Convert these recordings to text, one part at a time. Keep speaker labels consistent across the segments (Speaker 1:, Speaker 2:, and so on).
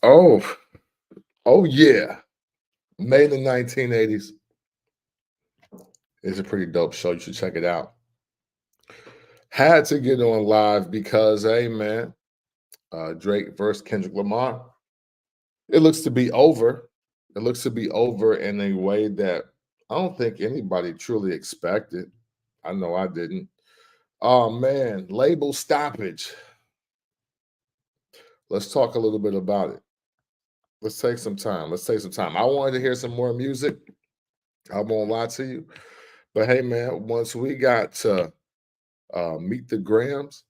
Speaker 1: Oh, oh yeah. Made in the 1980s is a pretty dope show. You should check it out. Had to get on live because, hey man, Drake versus Kendrick Lamar. It looks to be over. It looks to be over in a way that I don't think anybody truly expected. I know I didn't. Oh man, label stoppage. Let's talk a little bit about it. Let's take some time. Let's take some time. I wanted to hear some more music. I won't lie to you. But hey, man, once we got to meet the Grams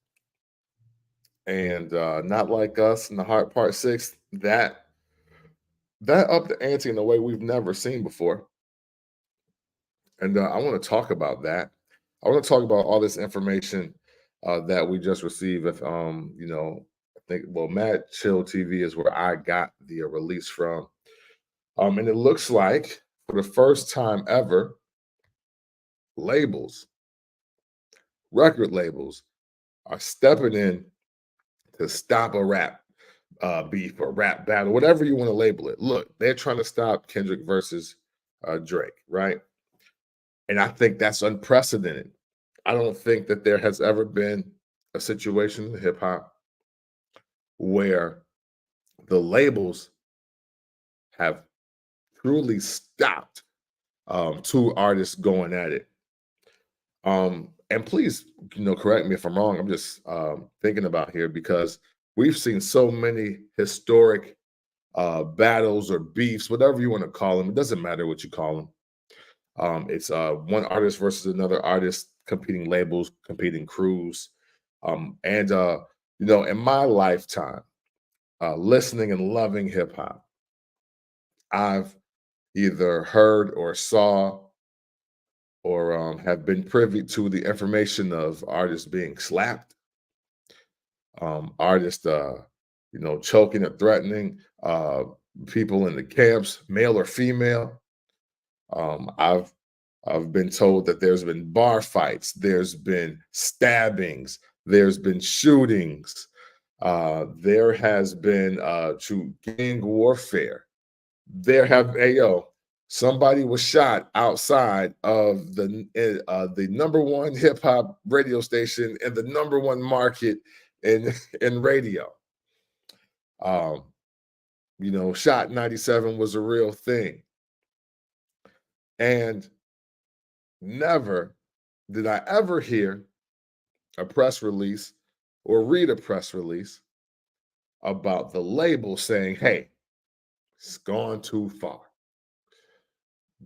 Speaker 1: and not like us in the Heart Part Six, that upped the ante in a way we've never seen before. And I want to talk about that. I want to talk about all this information that we just received. If I think Mad Chill TV is where I got the release from, and it looks like for the first time ever, labels, record labels, are stepping in to stop a rap beef or rap battle, whatever you want to label it. Look, they're trying to stop Kendrick versus Drake, right? And I think that's unprecedented. I don't think that there has ever been a situation in hip hop where the labels have truly stopped two artists going at it. And please, correct me if I'm wrong. I'm just thinking about here because we've seen so many historic battles or beefs, whatever you want to call them. It doesn't matter what you call them. It's one artist versus another artist, competing labels, competing crews. And in my lifetime, listening and loving hip hop, I've either heard or saw or have been privy to the information of artists being slapped, artists, choking or threatening people in the camps, male or female. I've been told that there's been bar fights, there's been stabbings, there's been shootings, there has been true gang warfare. Somebody was shot outside of the number one hip hop radio station and the number one market in in radio. Um, Shot 97 was a real thing. And never did I ever hear a press release or read a press release about the label saying, hey, it's gone too far.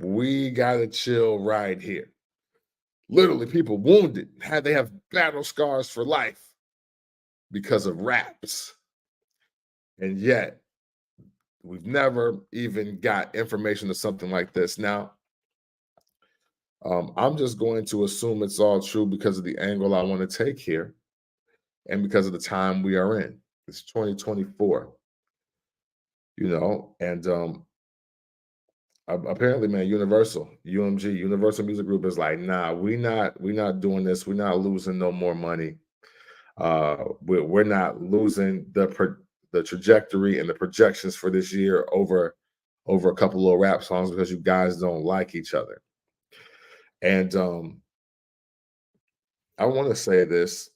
Speaker 1: We got to chill right here. Literally, people wounded, they have battle scars for life because of raps. And yet, we've never even got information of something like this. Now, I'm just going to assume it's all true because of the angle I want to take here and because of the time we are in. It's 2024, and apparently, man, UMG, Universal Music Group is like, nah, we not doing this. We're not losing no more money. We're not losing the trajectory and the projections for this year over a couple of rap songs because you guys don't like each other. And I want to say this.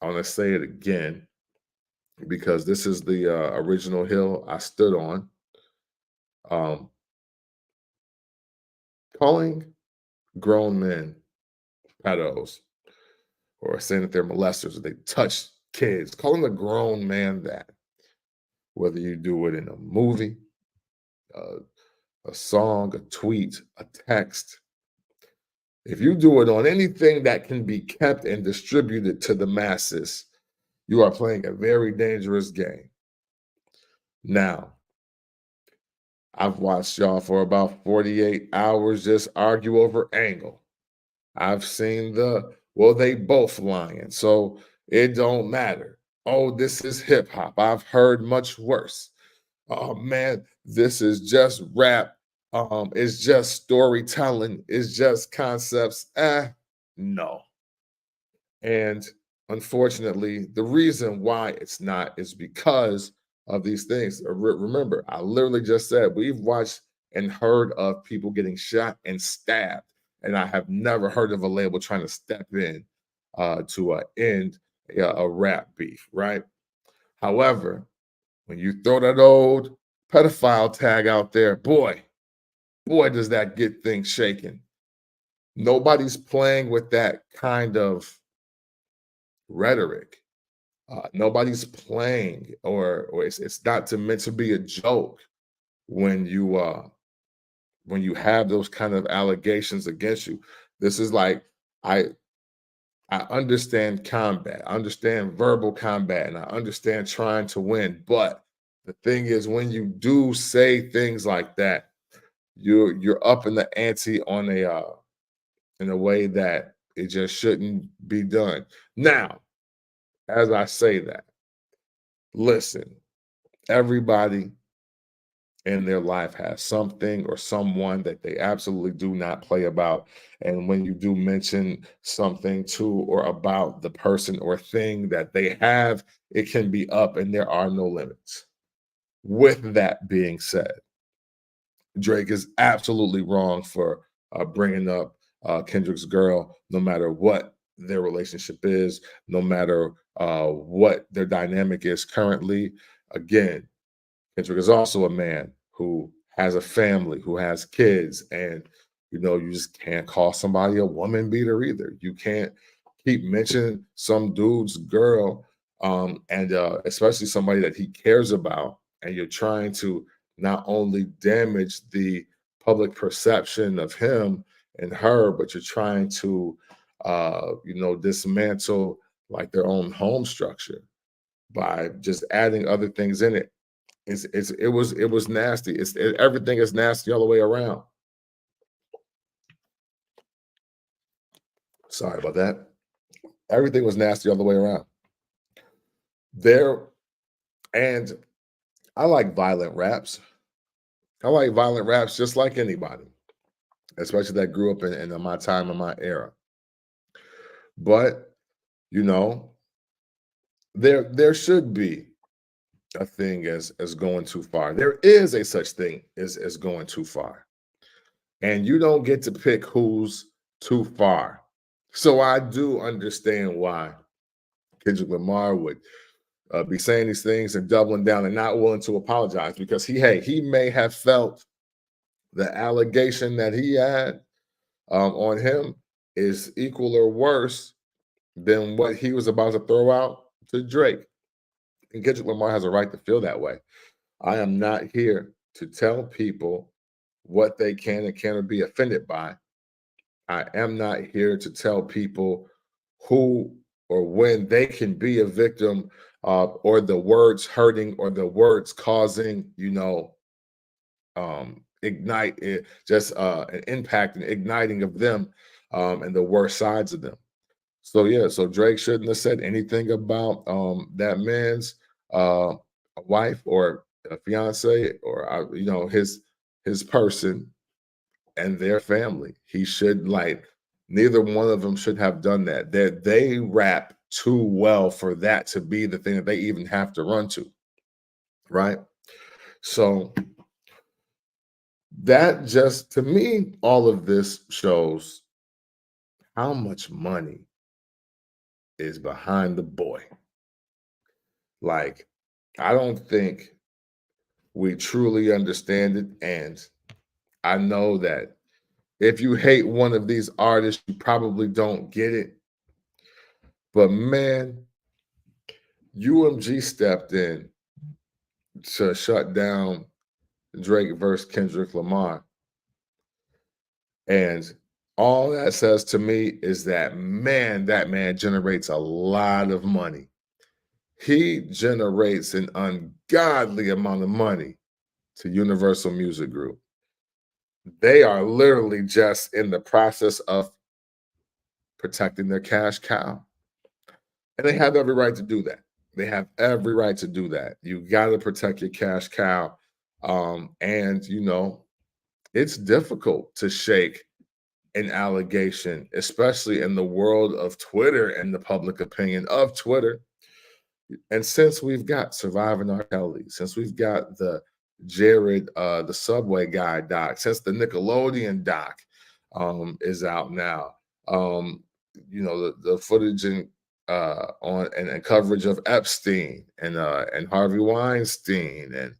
Speaker 1: I want to say it again because this is the original hill I stood on. Calling grown men pedos or saying that they're molesters or they touch kids, calling a grown man that, whether you do it in a movie, a song, a tweet, a text, if you do it on anything that can be kept and distributed to the masses, you are playing a very dangerous game. Now, I've watched y'all for about 48 hours just argue over angle. I've seen they both lying, so it don't matter. Oh, this is hip hop. I've heard much worse. Oh man, this is just rap. It's just storytelling. It's just concepts. No. And unfortunately, the reason why it's not is because of these things. Remember, I literally just said we've watched and heard of people getting shot and stabbed, and I have never heard of a label trying to step in to end a rap beef, right? However, when you throw that old pedophile tag out there, boy, does that get things shaken. Nobody's playing with that kind of rhetoric. Nobody's playing, or it's not to meant to be a joke when you have those kind of allegations against you. This is like I I understand combat, I understand verbal combat, and I understand trying to win. But the thing is, when you do say things like that, you're up in the ante on a in a way that it just shouldn't be done. Now, as I say that, listen, everybody in their life has something or someone that they absolutely do not play about. And when you do mention something to or about the person or thing that they have, it can be up and there are no limits. With that being said, Drake is absolutely wrong for bringing up Kendrick's girl, no matter what their relationship is, no matter what their dynamic is currently. Again, Kendrick is also a man who has a family, who has kids, and you just can't call somebody a woman beater either. You can't keep mentioning some dude's girl, and especially somebody that he cares about, and you're trying to not only damage the public perception of him and her, but you're trying to, dismantle like their own home structure by just adding other things in it. It was nasty. Everything is nasty all the way around. Sorry about that. Everything was nasty all the way around. There and I like violent raps. I like violent raps just like anybody, especially that grew up in my time in my era. But you know, there should be a thing as going too far. There is a such thing as going too far. And you don't get to pick who's too far. So I do understand why Kendrick Lamar would be saying these things and doubling down and not willing to apologize because he may have felt the allegation that he had on him is equal or worse than what he was about to throw out to Drake. And Kendrick Lamar has a right to feel that way. I am not here to tell people what they can and cannot be offended by. I am not here to tell people who or when they can be a victim or the words hurting or the words causing, ignite it, just an impact and igniting of them and the worst sides of them. So yeah, so Drake shouldn't have said anything about that man's uh, wife or a fiance or his person and their family. He should like neither one of them should have done that. They rap too well for that to be the thing that they even have to run to, right? So that just to me, all of this shows how much money is behind the boy. Like, I don't think we truly understand it. And I know that if you hate one of these artists, you probably don't get it. But man, UMG stepped in to shut down Drake versus Kendrick Lamar. And all that says to me is that man generates a lot of money. He generates an ungodly amount of money to Universal Music Group. They are literally just in the process of protecting their cash cow. And they have every right to do that. They have every right to do that. You got to protect your cash cow. And, it's difficult to shake an allegation, especially in the world of Twitter and the public opinion of Twitter. And since we've got Surviving R. Kelly, since we've got the Jared, the Subway guy doc, since the Nickelodeon doc is out now, um, the footage and on and coverage of Epstein and Harvey Weinstein and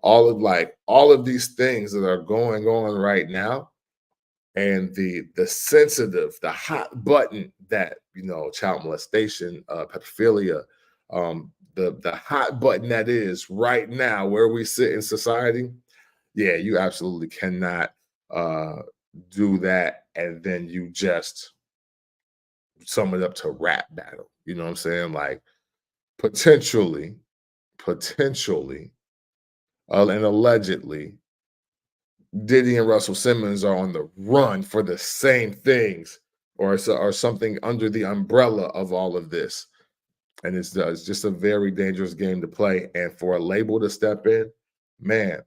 Speaker 1: all of these things that are going on right now, and the sensitive, the hot button that child molestation, pedophilia, the hot button that is right now where we sit in society. Yeah, you absolutely cannot uh do that and then you just sum it up to rap battle. You know what I'm saying? Like potentially, and allegedly Diddy and Russell Simmons are on the run for the same things, or something under the umbrella of all of this. And it's just a very dangerous game to play. And for a label to step in, man,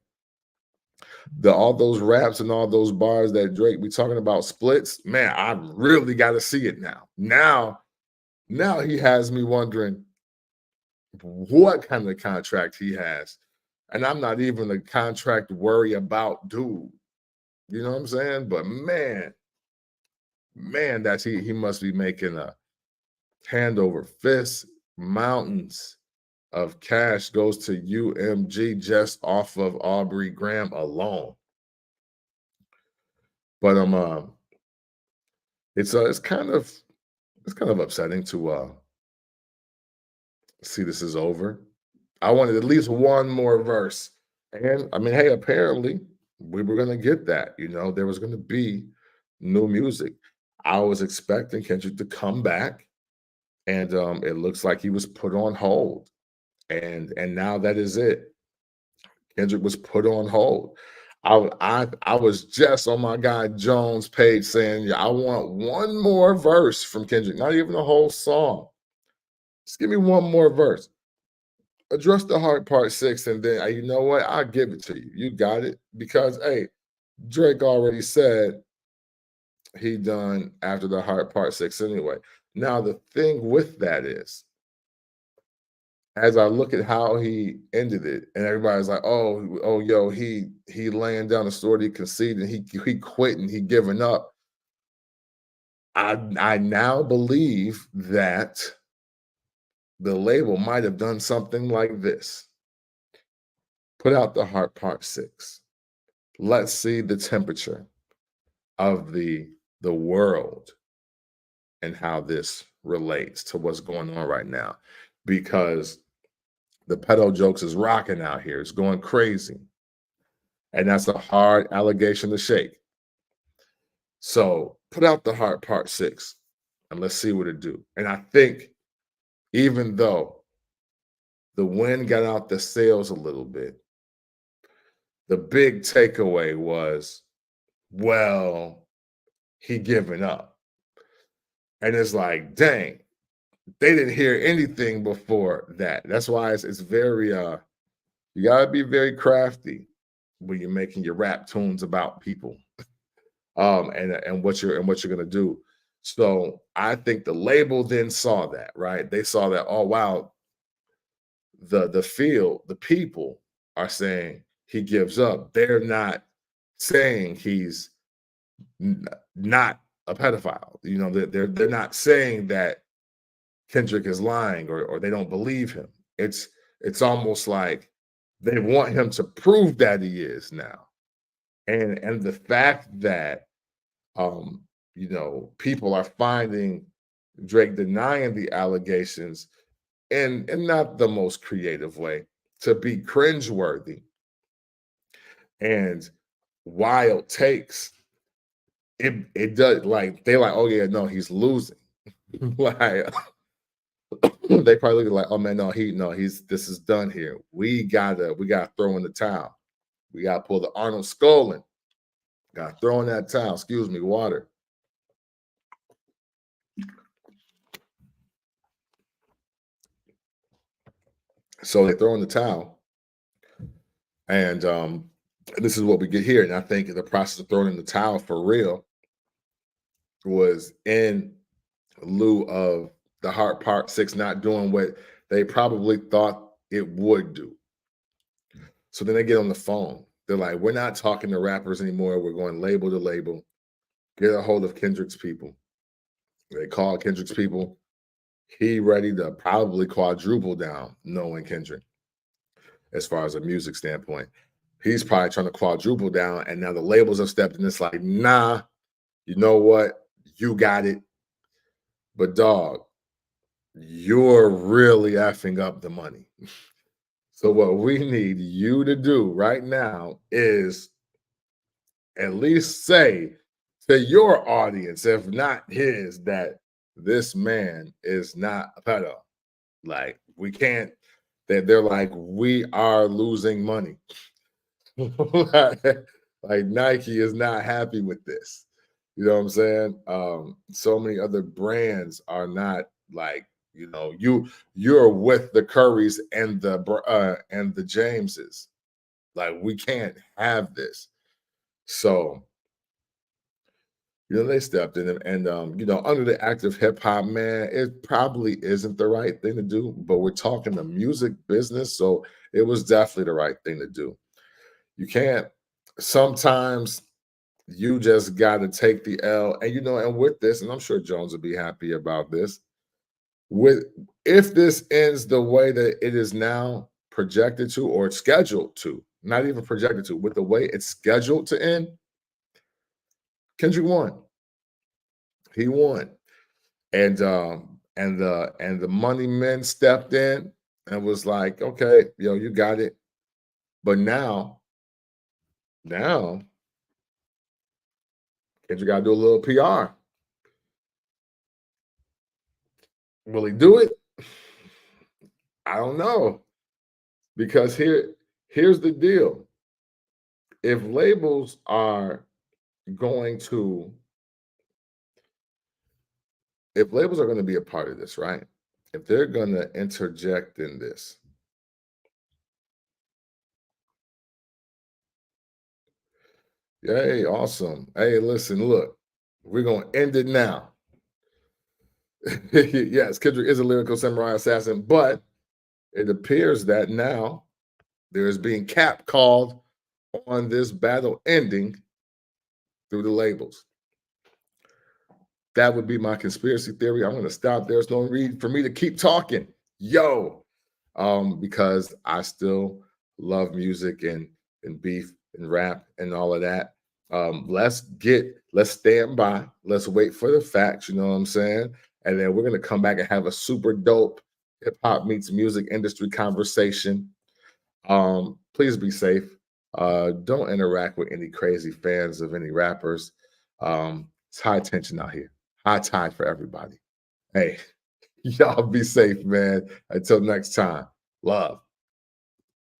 Speaker 1: the all those raps and all those bars that Drake be talking about splits, man, I really got to see it now. Now he has me wondering what kind of contract he has. And I'm not even a contract worry about dude. You know what I'm saying? But man, that's he must be making a hand over fist. Mountains of cash goes to UMG just off of Aubrey Graham alone. But it's kind of upsetting to see this is over. I wanted at least one more verse. And I mean, hey, apparently we were gonna get that. There was gonna be new music. I was expecting Kendrick to come back, and it looks like he was put on hold. And now that is it. Kendrick was put on hold. I was just on my guy Jones' page saying, yeah, I want one more verse from Kendrick, not even a whole song. Just give me one more verse. Address the Heart Part 6, and then you know what? I'll give it to you. You got it. Because hey, Drake already said he done after the Heart Part 6 anyway. Now the thing with that is, as I look at how he ended it, and everybody's like, "Oh, yo, he laying down the sword, he conceded, he quit, and he giving up." I now believe that the label might have done something like this: put out the Heart Part 6. Let's see the temperature of the world and how this relates to what's going on right now, because the pedo jokes is rocking out here. It's going crazy. And that's a hard allegation to shake. So put out the Heart Part 6 and let's see what it do. And I think even though the wind got out the sails a little bit, the big takeaway was, well, he giving up. And it's like, dang, they didn't hear anything before that. That's why it's very you gotta be very crafty when you're making your rap tunes about people, and what you're gonna do. So I think the label then saw that, right? They saw that, oh wow, the people are saying he gives up. They're not saying he's not a pedophile. They're not saying that Kendrick is lying, or they don't believe him. It's almost like they want him to prove that he is now. And the fact that people are finding Drake denying the allegations in not the most creative way to be cringeworthy and wild takes. It does, like, they like, oh yeah, no, he's losing. Like they probably look like, oh man, he's this is done here. We gotta throw in the towel. We gotta pull the Arnold Skolin. Gotta throw in that towel. Excuse me, water. So they throw in the towel, and this is what we get here. And I think the process of throwing in the towel for real was in lieu of the Heart Part 6 not doing what they probably thought it would do. So then they get on the phone. They're like, we're not talking to rappers anymore. We're going label to label. Get a hold of Kendrick's people. They call Kendrick's people. He ready to probably quadruple down, knowing Kendrick, as far as a music standpoint. He's probably trying to quadruple down, and now the labels have stepped in. It's like, nah, you know what? You got it. But dog, you're really effing up the money. So what we need you to do right now is at least say to your audience, if not his, that this man is not a pedo. Like we can't. That they're like we are losing money. Like Nike is not happy with this. You know what I'm saying? So many other brands are not like, you're with the Currys and the Jameses. Like we can't have this. So, they stepped in and under the active hip hop, man, it probably isn't the right thing to do, but we're talking the music business, so it was definitely the right thing to do. You can't sometimes you just got to take the L. And with this, and I'm sure Jones will be happy about this, with if this ends the way that it is now projected to or scheduled to, not even projected to, with the way it's scheduled to end, Kendrick won. He won. And the money men stepped in and was like, okay, you got it. But now Kendrick got to do a little PR. Will he do it? I don't know. Because here's the deal. If labels are going to if labels are going to be a part of this, right? If they're going to interject in this, hey, awesome. Hey, listen, look, we're going to end it now. Yes, Kendrick is a lyrical samurai assassin, but it appears that now there is being cap called on this battle ending through the labels. That would be my conspiracy theory. I'm going to stop there. There's no need for me to keep talking. Because I still love music and beef and rap and all of that. Let's stand by. Let's wait for the facts. You know what I'm saying? And then we're going to come back and have a super dope hip hop meets music industry conversation. Please be safe. Don't interact with any crazy fans of any rappers. It's high tension out here. High tide for everybody. Hey, y'all be safe, man. Until next time. Love.